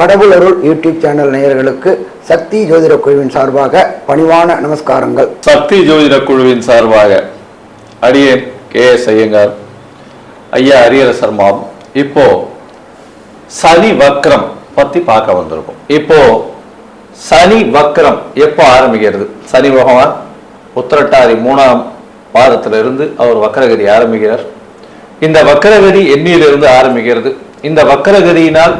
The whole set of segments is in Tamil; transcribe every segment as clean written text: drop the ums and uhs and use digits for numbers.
கடவுள் அருள் யூடியூப் சேனல் நேயர்களுக்கு சக்தி ஜோதிட குழுவின் சார்பாக பணிவான நமஸ்காரங்கள். சக்தி ஜோதிட குழுவின் சார்பாக அடியேன் KS ஐயங்கார், ஐயா ஹரிஹர மாம். இப்போ சனி வக்ரம் பத்தி பார்க்க வந்திருக்கும். இப்போ சனி வக்ரம் எப்போ ஆரம்பிக்கிறது? சனி பகவான் உத்திரட்டாதி 3ஆம் பாதத்திலிருந்து அவர் வக்கரகதி ஆரம்பிக்கிறார். இந்த வக்கரகதி எண்ணிலிருந்து ஆரம்பிக்கிறது. இந்த வக்கரகதியினால்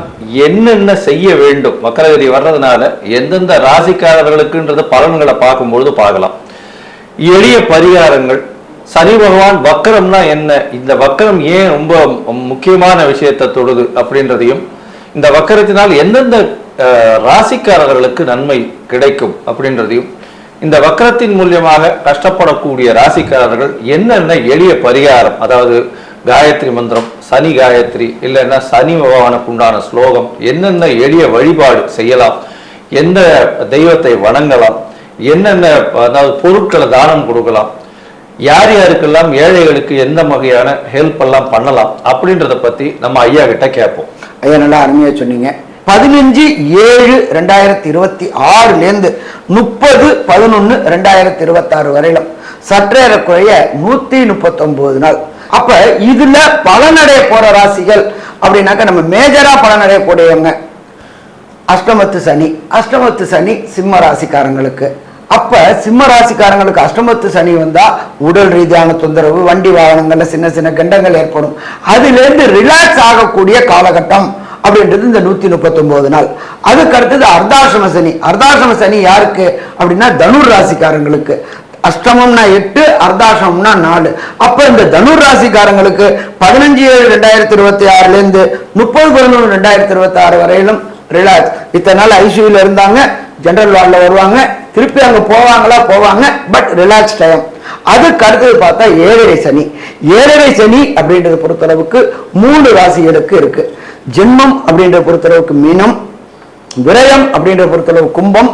என்னென்ன செய்ய வேண்டும், வக்கரகதி வர்றதுனால எந்தெந்த ராசிக்காரர்களுக்குன்றது பலன்களை பார்க்கும்பொழுது பார்க்கலாம். எளிய பரிகாரங்கள். சனி பகவான் வக்கரம்னா என்ன, இந்த வக்கரம் ஏன் ரொம்ப முக்கியமான விஷயத்தை தொடுது அப்படின்றதையும், இந்த வக்கரத்தினால் எந்தெந்த ராசிக்காரர்களுக்கு நன்மை கிடைக்கும் அப்படின்றதையும், இந்த வக்கரத்தின் மூலியமாக கஷ்டப்படக்கூடிய ராசிக்காரர்கள் என்னென்ன எளிய பரிகாரம், அதாவது காயத்ரி மந்திரம், சனி காயத்ரி, இல்லைன்னா சனி பகவானுக்கு உண்டான ஸ்லோகம், என்னென்ன எளிய வழிபாடு செய்யலாம், எந்த தெய்வத்தை வணங்கலாம், என்னென்ன அதாவது பொருட்களை தானம் கொடுக்கலாம், யார் யாருக்கெல்லாம் ஏழைகளுக்கு எந்த வகையான ஹெல்ப் எல்லாம் பண்ணலாம் அப்படின்றத பத்தி நம்ம ஐயா கிட்ட கேட்போம். ஐயா நல்லா அருமையா சொன்னீங்க. 15/7/2026 30/11/2026 வரையிலும் சற்றேறக்குறைய 139 நாள். அப்ப இதுல பலனடைய போற ராசிகள் அப்படின்னாக்க நம்ம மேஜரா பலனடைய கூடியவங்க அஷ்டமத்து சனி சிம்ம ராசிக்காரங்களுக்கு. அப்ப சிம்ம ராசிக்காரங்களுக்கு அஷ்டமத்து சனி வந்தா உடல் ரீதியான தொந்தரவு, வண்டி வாகனங்கள்ல சின்ன சின்ன கண்டங்கள் ஏற்படும். அதுல இருந்து ரிலாக்ஸ் ஆகக்கூடிய காலகட்டம் அப்படின்றது இந்த 139 நாள். அதுக்கு அடுத்தது அர்த்தாசிரம சனி யாருக்கு அப்படின்னா தனுர் ராசிக்காரங்களுக்கு. அஷ்டமம்னா 8, அர்த்தாசிரமம்னா 4. அப்ப இந்த தனுர் ராசிக்காரங்களுக்கு 15/7/2026 30/11/2026 வரையிலும் ரிலாக்ஸ். இத்தனை நாள் ஐசியூல இருந்தாங்க, ஜெனரல் வார்டில் வருவாங்க, திருப்பி அங்க போவாங்க, பட் ரிலாக்ஸ் டைம். அதுக்கு அடுத்தது பார்த்தா ஏழரை சனி அப்படின்றத பொறுத்தளவுக்கு 3 ராசிகளுக்கு இருக்கு. ஜென்மம் அப்படின்ற பொறுத்தளவுக்கு மீனம், விரயம் அப்படின்ற பொறுத்தளவு கும்பம்,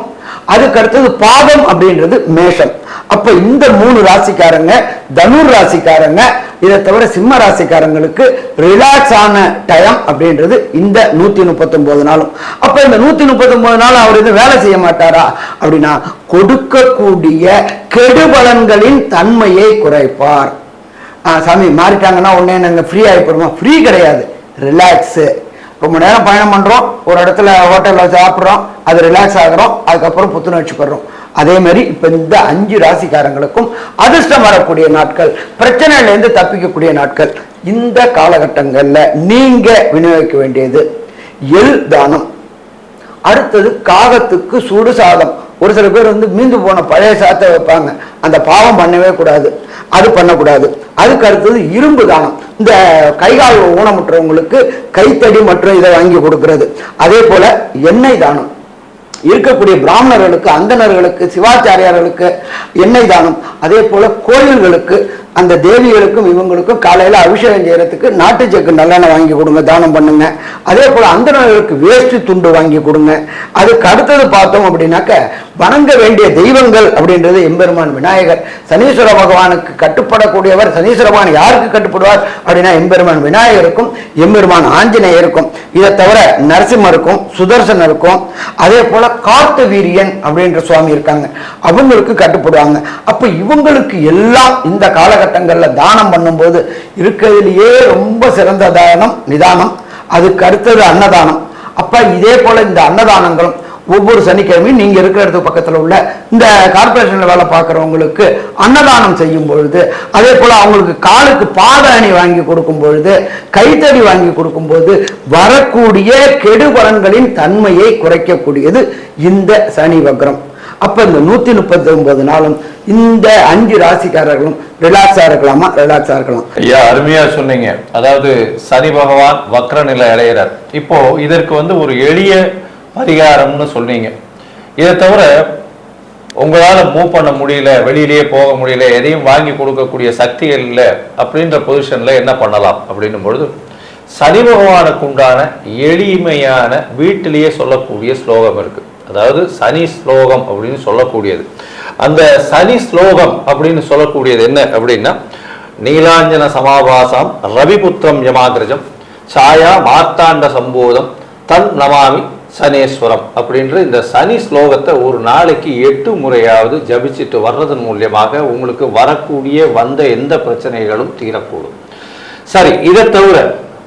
அதுக்கு அடுத்தது பாதம் அப்படின்றது மேஷம். அப்ப இந்த 3 ராசிக்காரங்க, தனுர் ராசிக்காரங்க, இதை தவிர சிம்ம ராசிக்காரங்களுக்கு ரிலாக்ஸ் ஆன டைம் அப்படின்றது இந்த 139 நாளும். அப்ப இந்த 139 நாள் அவர் இது வேலை செய்ய மாட்டாரா அப்படின்னா, கொடுக்கக்கூடிய கெடுபலன்களின் தன்மையை குறைப்பார். சாமி மாறிட்டாங்கன்னா உடனே நாங்க ஃப்ரீ ஆகிப்படுவோம். ஃப்ரீ கிடையாது, ரிலாக்ஸ். ரொம்ப நேரம் பயணம் பண்றோம், ஒரு இடத்துல ஹோட்டல்ல சாப்பிட்றோம், அது ரிலாக்ஸ் ஆகிறோம், அதுக்கப்புறம் புத்துணர்ச்சி பெறோம். அதே மாதிரி இப்ப இந்த 5 ராசிக்காரங்களுக்கும் அதிர்ஷ்டம் வரக்கூடிய நாட்கள், பிரச்சனையில இருந்து தப்பிக்கக்கூடிய நாட்கள். இந்த காலகட்டங்கள்ல நீங்க விநியோகிக்க வேண்டியது எள் தானம். அடுத்தது காகத்துக்கு சுடு சாதம். ஒரு சில பேர் மீந்து போன பழைய சாதத்தை வைப்பாங்க, அந்த பாவம் பண்ணவே கூடாது, அது பண்ணக்கூடாது. அதுக்கு அடுத்தது இரும்பு தானம். இந்த கைகால் ஊனமுற்றவங்களுக்கு கைத்தடி மற்றும் இதை வாங்கி கொடுக்கிறது. அதே போல எண்ணெய் தானம். இருக்கக்கூடிய பிராமணர்களுக்கு, அந்தணர்களுக்கு, சிவாச்சாரியார்களுக்கு எண்ணெய் தானம். அதே போல கோயில்களுக்கு, அந்த தேவிகளுக்கும் இவங்களுக்கும் காலையில அபிஷேகம் செய்யறதுக்கு நாட்டு சக்கு நல்லெண்ணெய் வாங்கி கொடுங்க, தானம் பண்ணுங்க. அதே போல அந்தணர்களுக்கு வேஷ்டி துண்டு வாங்கி கொடுங்க. அதுக்கு அடுத்தது பார்த்தோம் அப்படின்னாக்க வணங்க வேண்டிய தெய்வங்கள் அப்படின்றது எம்பெருமான் விநாயகர். சனீஸ்வர பகவானுக்கு கட்டுப்படக்கூடியவர். சனீஸ்வர பகவான் யாருக்கு கட்டுப்படுவார் அப்படின்னா எம்பெருமான் விநாயகருக்கும் எம்பெருமான் ஆஞ்சநேயருக்கும். இதை தவிர நரசிம்மருக்கும் சுதர்சனருக்கும், அதே போல கார்த்த வீரியன் அப்படின்ற சுவாமி இருக்காங்க, அவங்களுக்கு கட்டுப்படுவாங்க. அப்ப இவங்களுக்கு எல்லாம் இந்த காலகட்டங்கள்ல தானம் பண்ணும்போது இருக்கிறதுலயே ரொம்ப சிறந்த தானம் நிதானம். அதுக்கு அடுத்தது அன்னதானம். அப்ப இதே போல இந்த அன்னதானங்களும் ஒவ்வொரு சனிக்கிழமையும் நீங்க இருக்கிற இடத்துக்கு பக்கத்துல உள்ள இந்த கார்பரேஷன்ல வேலை பார்க்கறவங்களுக்கு அன்னதானம் செய்யும் பொழுது, அதே போல அவங்களுக்கு காலுக்கு பாத அணி வாங்கி கொடுக்கும் பொழுது, கைத்தடி வாங்கி கொடுக்கும் போது வரக்கூடிய கெடுபலன்களின் தன்மையை குறைக்கக்கூடியது இந்த சனி வக்ரம். அப்ப இந்த 139 நாளும் இந்த 5 ராசிக்காரர்களும் ரிலாக்ஸா இருக்கலாமா? ரிலாக்ஸா இருக்கலாம். ஐயா அருமையா சொன்னீங்க. அதாவது சனி பகவான் வக்ர நிலை அடைகிறார். இப்போ இதற்கு ஒரு எளிய பரிகாரம்னு சொன்னீங்க. இதை தவிர உங்களால மூவ் பண்ண முடியல, வெளியிலேயே போக முடியல, எதையும் வாங்கி கொடுக்கக்கூடிய சக்திகள் இல்லை அப்படின்ற பொசிஷன்ல என்ன பண்ணலாம் அப்படின்னும் பொழுது, சனி பகவானுக்கு உண்டான எளிமையான வீட்டிலேயே சொல்லக்கூடிய ஸ்லோகம் இருக்கு. அதாவது சனி ஸ்லோகம் அப்படின்னு சொல்லக்கூடியது. அந்த சனி ஸ்லோகம் அப்படின்னு சொல்லக்கூடியது என்ன அப்படின்னா, நீலாஞ்சன சமாபாசாம் ரவிபுத்திரம் யமாகிரஜம் சாயா மார்த்தாண்ட சம்போதம் தன் நமாமி சனீஸ்வரம் அப்படின்ற இந்த சனி ஸ்லோகத்தை ஒரு நாளைக்கு 8 முறையாவது ஜபிச்சுட்டு வர்றதன் மூலியமாக உங்களுக்கு வரக்கூடிய வந்த எந்த பிரச்சனைகளும் தீரக்கூடும். சரி, இதை தவிர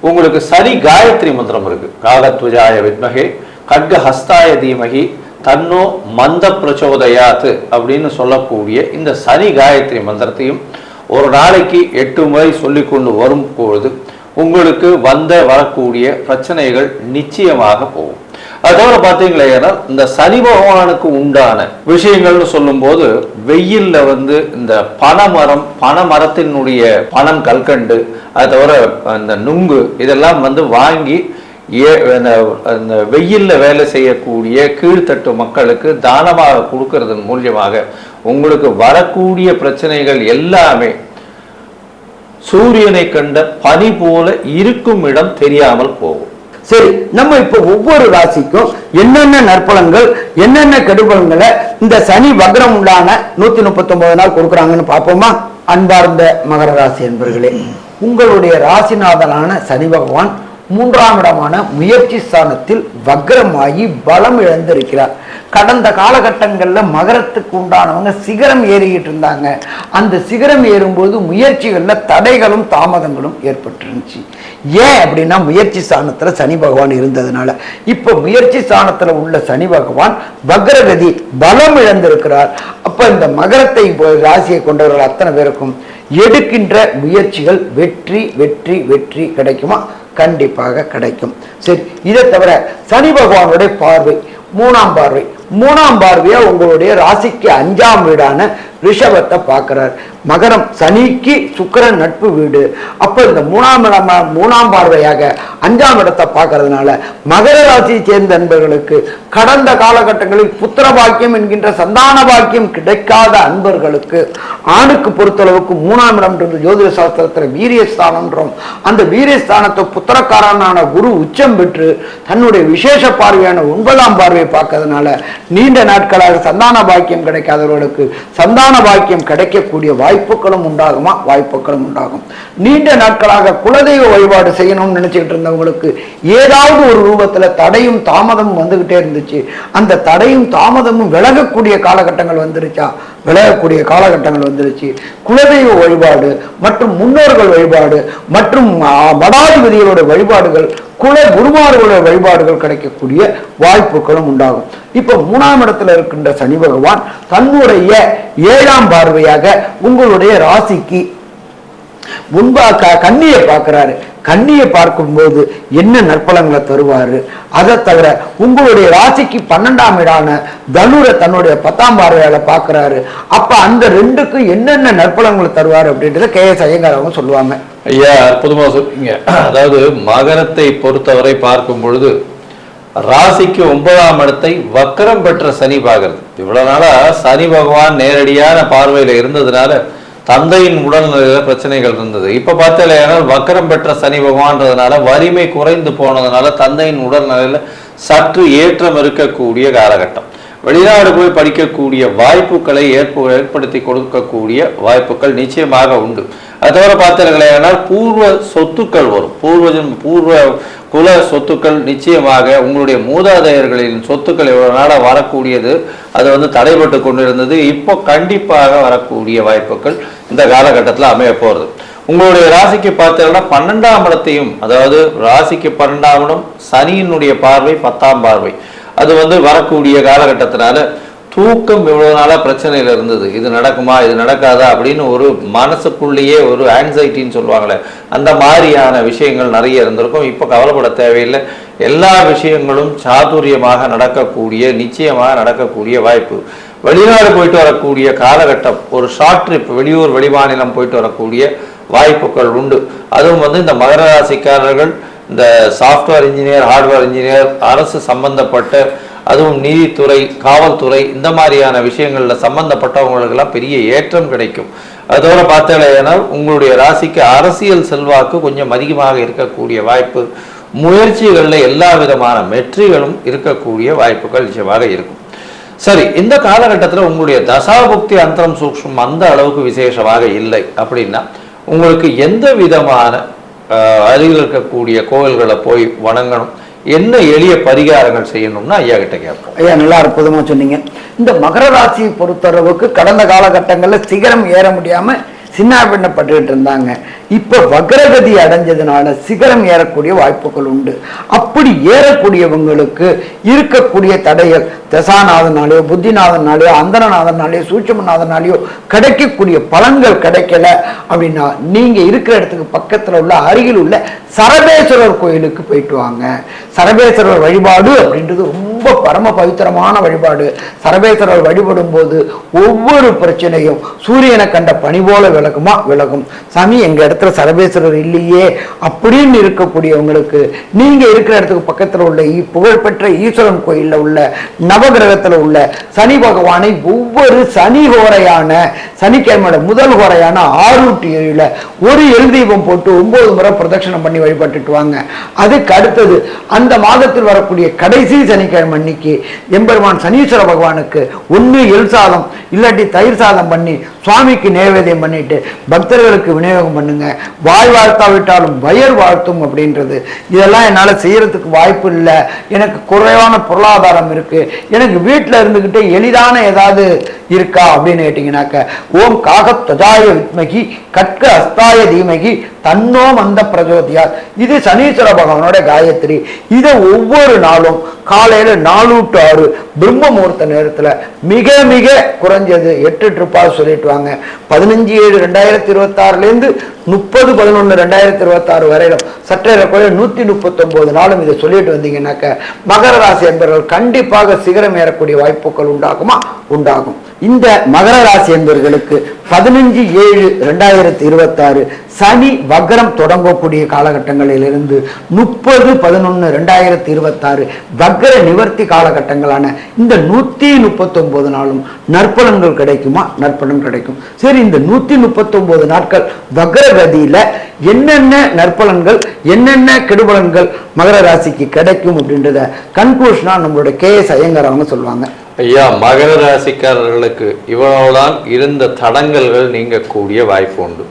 உங்களுக்கு சனி காயத்ரி மந்திரம் இருக்கு. காகத்வஜாய வித்மகே கட்க ஹஸ்தாய தீமகி தன்னோ மந்த பிரச்சோதயாத்து அப்படின்னு சொல்லக்கூடிய இந்த சனி காயத்ரி மந்திரத்தையும் ஒரு நாளைக்கு 8 முறை சொல்லி கொண்டு வரும் பொழுது உங்களுக்கு வரக்கூடிய பிரச்சனைகள் நிச்சயமாக போகும். அது தவிர பார்த்தீங்களா, இந்த சனி பகவானுக்கு உண்டான விஷயங்கள்னு சொல்லும் போது வெயில்ல இந்த பனைமரத்தினுடைய பனம் கல்கண்டு, அது தவிர அந்த நுங்கு இதெல்லாம் வாங்கி அந்த வெயில்ல வேலை செய்யக்கூடிய கீழ்த்தட்டு மக்களுக்கு தானமாக கொடுக்கறதன் மூலியமாக உங்களுக்கு வரக்கூடிய பிரச்சனைகள் எல்லாமே சூரியனை கண்ட பனி போல இருக்கும் இடம் தெரியாமல் போகும். சரி, நம்ம இப்ப ஒவ்வொரு ராசிக்கும் என்னென்ன நற்பலன்கள் என்னென்ன கெடுபலன்களை இந்த சனி வக்ரம் உண்டான 139 நாள் கொடுக்குறாங்கன்னு பார்ப்போமா? அன்பார்ந்த மகர ராசி என்பர்களே, உங்களுடைய ராசிநாதனான சனி பகவான் 3ஆம் இடமான முயற்சி ஸ்தானத்தில் வக்ரமாகி பலம் இழந்திருக்கிறார். கடந்த காலகட்டங்கள்ல மகரத்துக்கு உண்டானவங்க சிகரம் ஏறிக்கிட்டு இருந்தாங்க. அந்த சிகரம் ஏறும்போது முயற்சிகள்ல தடைகளும் தாமதங்களும் ஏற்பட்டுருந்துச்சு. ஏன் அப்படின்னா முயற்சி ஸ்தானத்துல சனி பகவான் இருந்ததுனால. இப்ப முயற்சி ஸ்தானத்துல உள்ள சனி பகவான் வக்ரகதி பலம் இழந்திருக்கிறார். அப்ப இந்த மகரத்தை ராசியை கொண்டவர்கள் அத்தனை பேருக்கும் எடுக்கின்ற முயற்சிகள் வெற்றி வெற்றி வெற்றி கிடைக்குமா? கண்டிப்பாக கிடைக்கும். சரி, இதை தவிர சனி பகவானுடைய பார்வை 3ஆம் பார்வை, 3ஆம் பார்வையா உங்களுடைய ராசிக்கு 5ஆம் வீடான ரிஷபத்தை பார்க்கிறார். மகரம் சனிக்கு சுக்கிரன் நட்பு வீடு. அப்ப இந்த 3ஆம் பார்வையாக 5ஆம் இடத்தை பார்க்கறதுனால மகர ராசியை சேர்ந்த அன்பர்களுக்கு கடந்த காலகட்டங்களில் புத்திர பாக்கியம் என்கின்ற சந்தான பாக்கியம் கிடைக்காத அன்பர்களுக்கு ஆணுக்கு பொறுத்தளவுக்கு 3ஆம் இடம் ஜோதிட சாஸ்திரத்துல வீரியஸ்தானம்ன்றோம். அந்த வீரியஸ்தானத்தை புத்திரக்காரனான குரு உச்சம் பெற்று தன்னுடைய விசேஷ பார்வையான 9ஆம் பார்வையை பார்க்கறதுனால நீண்ட நாட்களாக சந்தான பாக்கியம் கிடைக்காதவர்களுக்கு சந்தான பாக்கியம் கிடைக்கக்கூடிய வாய்ப்புகளும் உண்டாகுமா? வாய்ப்புகளும் உண்டாகும். நீண்ட நாட்களாக குலதெய்வ வழிபாடு செய்யணும்னு நினைச்சுக்கிட்டு இருந்தவங்களுக்கு ஏதாவது ஒரு ரூபத்துல தடையும் தாமதமும் வந்துகிட்டே இருந்துச்சு. அந்த தடையும் தாமதமும் விலகக்கூடிய காலகட்டங்கள் வந்துருச்சா? விலகக்கூடிய காலகட்டங்கள் வந்துருச்சு. குலதெய்வ வழிபாடு மற்றும் முன்னோர்கள் வழிபாடு மற்றும் மடாதிபதிகளோட வழிபாடுகள், குல குருமார்களுடைய வழிபாடுகள் கிடைக்கக்கூடிய வாய்ப்புகளும் உண்டாகும். இப்ப 3ஆம் இடத்துல இருக்கின்ற சனி பகவான் தன்னுடைய 7ஆம் பார்வையாக உங்களுடைய ராசிக்கு முன்பாக கன்னியை பார்க்கிறாரு. கன்னியை பார்க்கும்போது என்ன நற்பலங்களை தருவாரு? அதை தவிர உங்களுடைய ராசிக்கு 12ஆம் இடான தனுரை தன்னுடைய 10ஆம் பார்வையால பார்க்கிறாரு. அப்ப அந்த ரெண்டுக்கும் என்னென்ன நற்பலங்களை தருவாரு அப்படின்றத KS ஐயங்கார் அவங்க சொல்லுவாங்க. ஐயா, அற்புதமா சொல்றீங்க. அதாவது மகரத்தை பொறுத்தவரை பார்க்கும் பொழுது ராசிக்கு 9ஆம் இடத்தை வக்கரம் பெற்ற சனி பார்க்கிறது. இவ்வளவு நாளா சனி பகவான் நேரடியான பார்வையில இருந்ததுனால தந்தையின் உடல்நிலையில பிரச்சனைகள் இருந்தது. இப்ப பார்த்தா வக்கரம் பெற்ற சனி பகவான்றதுனால வலிமை குறைந்து போனதுனால தந்தையின் உடல்நிலையில சற்று ஏற்றம் இருக்கக்கூடிய காலகட்டம். வெளிநாடு போய் படிக்கக்கூடிய வாய்ப்புகளை ஏற்படுத்தி கொடுக்கக்கூடிய வாய்ப்புகள் நிச்சயமாக உண்டு. அதோட பார்த்தீங்கன்னா பூர்வ சொத்துக்கள் வரும். பூர்வ குல சொத்துக்கள் நிச்சயமாக உங்களுடைய மூதாதையர்களின் சொத்துக்கள் எவ்வளவு நாள வரக்கூடியது அது தடைபட்டு கொண்டிருந்தது. இப்போ கண்டிப்பாக வரக்கூடிய வாய்ப்புகள் இந்த காலகட்டத்தில் அமைய போறது. உங்களுடைய ராசிக்கு பார்த்தீங்கன்னா 12ஆம் இடத்தையும், அதாவது ராசிக்கு 12ஆம் இடம் சனியினுடைய பார்வை 10ஆம் பார்வை அது வரக்கூடிய காலகட்டத்தினால தூக்கம் இவ்வளவு நாளா பிரச்சனையில இருந்தது. இது நடக்குமா இது நடக்காதா அப்படின்னு ஒரு மனசுக்குள்ளேயே ஒரு ஆன்சைட்டின்னு சொல்லுவாங்களே, அந்த மாதிரியான விஷயங்கள் நிறைய இருந்திருக்கும். இப்போ கவலைப்பட தேவையில்லை. எல்லா விஷயங்களும் சாதுரியமாக நடக்கக்கூடிய, நிச்சயமாக நடக்கக்கூடிய வாய்ப்பு. வெளிநாடு போயிட்டு வரக்கூடிய காலகட்டம், ஒரு ஷார்ட் ட்ரிப் வெளியூர் வெளிமாநிலம் போயிட்டு வரக்கூடிய வாய்ப்புகள் உண்டு. அதுவும் இந்த மகர ராசிக்காரர்கள் இந்த சாஃப்ட்வேர் இன்ஜினியர், ஹார்ட்வேர் இன்ஜினியர், அரசு சம்பந்தப்பட்ட, அதுவும் நீதித்துறை, காவல்துறை இந்த மாதிரியான விஷயங்கள்ல சம்பந்தப்பட்டவங்களுக்கெல்லாம் பெரிய ஏற்றம் கிடைக்கும். அதோட பார்த்தீங்கன்னா உங்களுடைய ராசிக்கு அரசியல் செல்வாக்கு கொஞ்சம் அதிகமாக இருக்கக்கூடிய வாய்ப்பு, முயற்சிகளில் எல்லா விதமான வெற்றிகளும் இருக்கக்கூடிய வாய்ப்புகள் நிச்சயமாக இருக்கும். சரி, இந்த காலகட்டத்தில் உங்களுடைய தசாபுக்தி அந்தரம் சூக்ஷ்மம் அந்த அளவுக்கு விசேஷமாக இல்லை அப்படின்னா உங்களுக்கு எந்த விதமான அருகில் இருக்கக்கூடிய கோவில்களை போய் வணங்கணும், என்ன எளிய பரிகாரங்கள் செய்யணும்னா ஐயா கிட்ட கேட்போம். ஐயா நல்லா அற்புதமா சொன்னீங்க. இந்த மகர ராசியை பொறுத்தளவுக்கு கடந்த காலகட்டங்களில் சிகரம் ஏற முடியாம சின்ன பின்னப்பட்டுக்கிட்டு இருந்தாங்க. இப்ப வக்ரகதி அடைஞ்சதுனால சிகரம் ஏறக்கூடிய வாய்ப்புகள் உண்டு. அப்படி ஏறக்கூடியவங்களுக்கு இருக்கக்கூடிய தடைகள் தசாநாதனாலேயோ புத்திநாதனாலேயோ அந்தரநாதனாலேயோ சூட்சமநாதனாலேயோ கிடைக்கக்கூடிய பலன்கள் கிடைக்கல அப்படின்னா நீங்க இருக்கிற இடத்துக்கு பக்கத்துல உள்ள அருகில் உள்ள சரபேஸ்வரர் கோயிலுக்கு போயிட்டு வாங்க. சரபேஸ்வரர் வழிபாடு அப்படின்றது ரொம்ப பரம பவித்திரமான வழிபாடு. சரபேஸ்வரர் வழிபடும் போது ஒவ்வொரு பிரச்சனையும் சூரியனை கண்ட பனி போல விலகும். சாமி எங்க இடத்துல சரபேஸ்வரர் இல்லையே அப்படின்னு இருக்கக்கூடியவங்களுக்கு நீங்க இருக்கிற இடத்துக்கு பக்கத்துல உள்ள புகழ்பெற்ற ஈஸ்வரன் கோயில்ல உள்ள நவகிரகத்துல உள்ள சனி பகவானை ஒவ்வொரு சனி ஹோரையான சனிக்கிழமையோட முதல் ஹோரையான 6-7 ஒரு எல் தீபம் போட்டு 9 முறை பிரதட்சணம் பண்ணி வழிபட்டுட்டு வாங்க. அதுக்கு அடுத்தது அந்த மாதத்தில் வரக்கூடிய கடைசி சனிக்கிழமை அன்னைக்கு எம்பெருமான் சனீஸ்வர பகவானுக்கு ஒன்று எல் சாதம் இல்லாட்டி தயிர் சாதம் பண்ணி சுவாமிக்கு நைவேத்தியம் பண்ணிட்டு பக்தர்களுக்கு விநியோகம் பண்ணுங்க. வாய் வாழ்த்தாவிட்டாலும் வயர் வாழ்த்தும் அப்படின்றது. இதெல்லாம் என்னால செய்யறதுக்கு வாய்ப்பு இல்லை, எனக்கு குறைவான பொருளாதாரம் இருக்கு, எனக்கு வீட்டில் இருந்துகிட்டே எளிதான ஏதாவது இருக்கா அப்படின்னு கேட்டீங்கன்னாக்க ஓம் காகத்வஜாய வித்மகி கட்க அஸ்தாய தீமகி தன்னோ மந்த பிரஜோதியார், இது சனீஸ்வர பகவானோட காயத்ரி. இதை ஒவ்வொரு நாளும் காலையில 4 to 6 பிரம்ம முகூர்த்த நேரத்துல மிக மிக குறைஞ்சது 8 ட்ரிப்பாக சொல்லிட்டு வாங்க. 15/7/2026 30/11/2026 வரையிலும் சற்றே 139 நாளும் இதை சொல்லிட்டு வந்தீங்கன்னாக்க மகர ராசி என்பவர்கள் கண்டிப்பாக சிகரம் ஏறக்கூடிய வாய்ப்புகள் உண்டாகும். இந்த மகர ராசி என்பவர்களுக்கு 15/7/2026 சனி வக்ரம் தொடங்கக்கூடிய காலகட்டங்களிலிருந்து 30/11/2026 வக்ர நிவர்த்தி காலகட்டங்களான இந்த 139 நாளும் நற்பலன்கள் கிடைக்குமா? நற்பலன் கிடைக்கும். சரி, இந்த 139 நாட்கள் வக்ரகதியில என்னென்ன நற்பலன்கள் என்னென்ன கெடுபலன்கள் மகர ராசிக்கு கிடைக்கும் அப்படின்றத கன்க்ளூஷனா நம்மளோட KS ஐயங்கார் அவங்க சொல்லுவாங்க. ஐயா, மகர ராசிக்காரர்களுக்கு இவ்வளவுதான் இருந்த தடங்கல்கள் நீங்கக்கூடிய வாய்ப்பு உண்டு.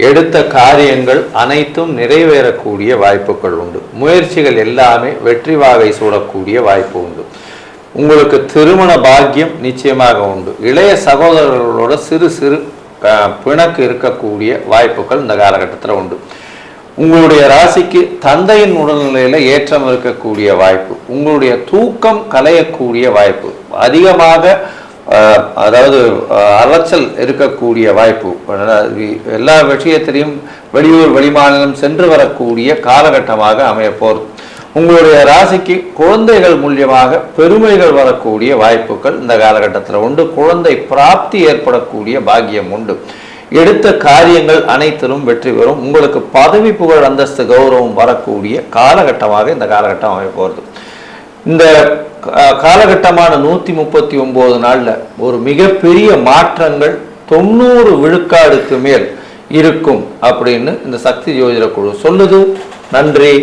எடுத்த காரியங்கள் அனைத்தும் நிறைவேறக்கூடிய வாய்ப்புகள் உண்டு. முயற்சிகள் எல்லாமே வெற்றி வாகை சூடக்கூடிய வாய்ப்பு உண்டு. உங்களுக்கு திருமண பாக்கியம் நிச்சயமாக உண்டு. இளைய சகோதரர்களோட சிறு சிறு பிணக்கு இருக்கக்கூடிய வாய்ப்புகள் இந்த காலகட்டத்தில் உண்டு. உங்களுடைய ராசிக்கு தந்தையின் உடல்நிலையில ஏற்றம் இருக்கக்கூடிய வாய்ப்பு, உங்களுடைய தூக்கம் கலையக்கூடிய வாய்ப்பு, அதிகமாக அதாவது அலைச்சல் இருக்கக்கூடிய வாய்ப்பு, எல்லா விஷயத்திலையும் வெளியூர் வெளிமாநிலம் சென்று வரக்கூடிய காலகட்டமாக அமைய போகிறது. உங்களுடைய ராசிக்கு குழந்தைகள் மூலியமாக பெருமைகள் வரக்கூடிய வாய்ப்புகள் இந்த காலகட்டத்தில் உண்டு. குழந்தை பிராப்தி ஏற்படக்கூடிய பாக்கியம் உண்டு. எடுத்த காரியங்கள் அனைத்திலும் வெற்றி பெறும். உங்களுக்கு பதவி புகழ் அந்தஸ்து கௌரவம் வரக்கூடிய காலகட்டமாக இந்த காலகட்டம் அமைய போகிறது. இந்த காலகட்டமான 139 நாள்ல ஒரு மிகப்பெரிய மாற்றங்கள் 90 விழுக்காடுக்கு மேல் இருக்கும் அப்படின்னு இந்த சக்தி ஜோதிட குழு சொல்லுது. நன்றி,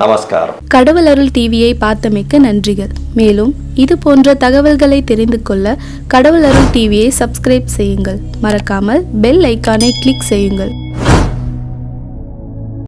நமஸ்காரம். கடவுள் அருள் டிவியை பார்த்தமைக்கு நன்றிகள். மேலும் இது போன்ற தகவல்களை தெரிந்து கொள்ள கடவுள் அருள் டிவியை சப்ஸ்கிரைப் செய்யுங்கள். மறக்காமல் பெல் ஐக்கானை கிளிக் செய்யுங்கள்.